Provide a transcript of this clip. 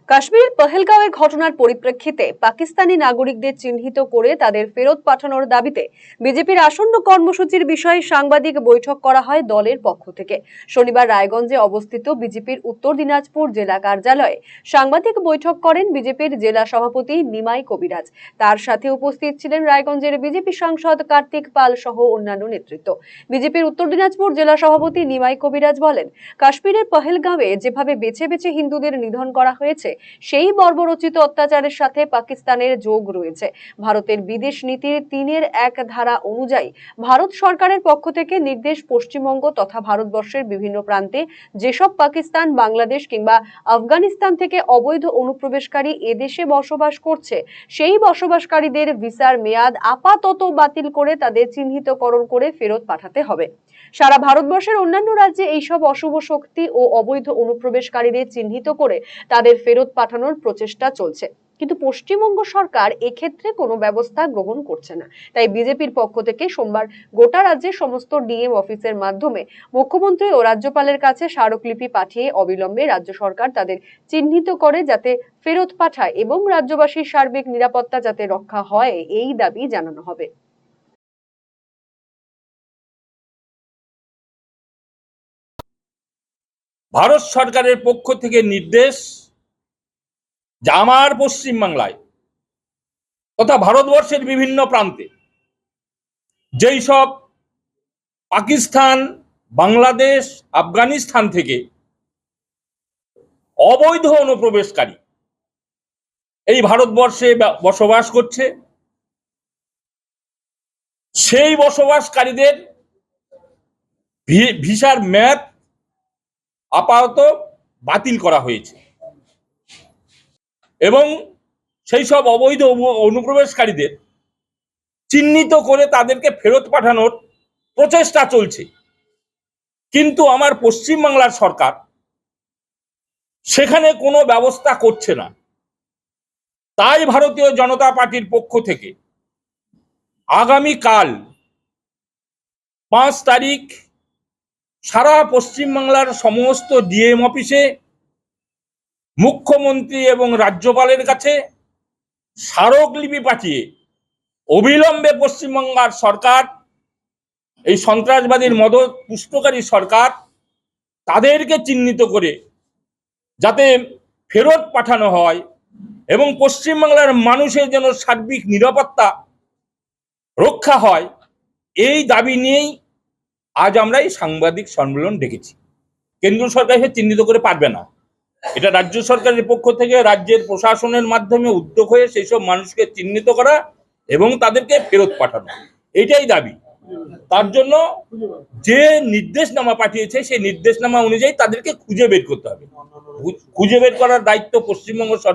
কাশ্মীরের পহেলগাঁওয়ের ঘটনার পরিপ্রেক্ষিতে পাকিস্তানি নাগরিকদের চিহ্নিত করে তাদের ফেরত পাঠানোর দাবিতে বিজেপির আসন্ন কর্মসূচির বিষয়ে সাংবাদিক বৈঠক করা হয় দলের পক্ষ থেকে। শনিবার রায়গঞ্জে অবস্থিত বিজেপির উত্তর দিনাজপুর জেলা কার্যালয়ে সাংবাদিক বৈঠক করেন বিজেপির জেলা সভাপতি নিমাই কবিরাজ। তার সাথে উপস্থিত ছিলেন রায়গঞ্জের বিজেপি সাংসদ কার্তিক পাল সহ অন্যান্য নেতৃত্ব। বিজেপির উত্তর দিনাজপুর জেলা সভাপতি নিমাই কবিরাজ বলেন, কাশ্মীরের পহেলগাঁওয়ে যেভাবে বেছে বেছে হিন্দুদের নিধন করা হয়েছে সেই বর্বরোচিত অত্যাচারের সাথে পাকিস্তানের যোগ রয়েছে। ভারতের বিদেশ নীতির ৩-১ ধারা অনুযায়ী ভারত সরকারের পক্ষ থেকে নির্দেশ, পশ্চিমবঙ্গ তথা ভারতবর্ষের বিভিন্ন প্রান্তে যেসব পাকিস্তান, বাংলাদেশ কিংবা আফগানিস্তান থেকে অবৈধ অনুপ্রবেশকারী এদেশে বসবাস করছে সেই বসবাসকারীদের ভিসার মেয়াদ আপাতত বাতিল করে তাদের চিহ্নিতকরণ করে ফেরত পাঠাতে হবে। সারা ভারতবর্ষের অন্যান্য রাজ্যে এইসব অশুভ শক্তি ও অবৈধ অনুপ্রবেশকারীদের চিহ্নিত করে তাদের ফেরত পাঠানোর প্রচেষ্টা চলছে, কিন্তু পশ্চিমবঙ্গ সরকার এক্ষেত্রে কোনো ব্যবস্থা গ্রহণ করছে না। তাই বিজেপির পক্ষ থেকে সোমবার গোটা রাজ্যের সমস্ত ডিএম অফিসের মাধ্যমে মুখ্যমন্ত্রী ও রাজ্যপালের কাছে স্মারকলিপি পাঠিয়ে অবিলম্বে রাজ্য সরকার তাদের চিহ্নিত করে যাতে ফেরত পাঠায় এবং রাজ্যবাসীর সার্বিক নিরাপত্তা যাতে রক্ষা হয় এই দাবি জানানো হবে। ভারত সরকারের পক্ষ থেকে নির্দেশ যে আমার পশ্চিমবাংলায় তথা ভারতবর্ষের বিভিন্ন প্রান্তে যেই সব পাকিস্তান, বাংলাদেশ, আফগানিস্তান থেকে অবৈধ অনুপ্রবেশকারী এই ভারতবর্ষে বসবাস করছে, সেই বসবাসকারীদের ভিসার মেয়াদ আপাতত বাতিল করা হয়েছে এবং সেই সব অবৈধ অনুপ্রবেশকারীদের চিহ্নিত করে তাদেরকে ফেরত পাঠানোর প্রচেষ্টা চলছে। কিন্তু আমার পশ্চিমবাংলার সরকার সেখানে কোনো ব্যবস্থা করছে না। তাই ভারতীয় জনতা পার্টির পক্ষ থেকে আগামীকাল 5 তারিখ সারা পশ্চিমবাংলার সমস্ত ডিএম অফিসে মুখ্যমন্ত্রী এবং রাজ্যপালের কাছে স্মারকলিপি পাঠিয়ে অবিলম্বে পশ্চিমবাংলার সরকার, এই সন্ত্রাসবাদীর মদত পুষ্টকারী সরকার, তাদেরকে চিহ্নিত করে যাতে ফেরত পাঠানো হয় এবং পশ্চিমবাংলার মানুষের যেন সার্বিক নিরাপত্তা রক্ষা হয়, এই দাবি নিয়েই আজ আমরা এই সাংবাদিক সম্মেলন ডেকেছি। কেন্দ্র সরকার এসে চিহ্নিত করে পারবে না, এটা রাজ্য সরকারের পক্ষ থেকে রাজ্যের প্রশাসনের মাধ্যমে উদ্যোগ হয়ে সেই সব মানুষকে চিহ্নিত করা এবং তাদেরকে ফেরত পাঠানো, এটাই দাবি। তার জন্য যে নির্দেশনামা পাঠিয়েছে সেই নির্দেশনামা অনুযায়ী তাদেরকে খুঁজে বের করতে হবে। খুঁজে বের করার দায়িত্ব পশ্চিমবঙ্গ সরকার।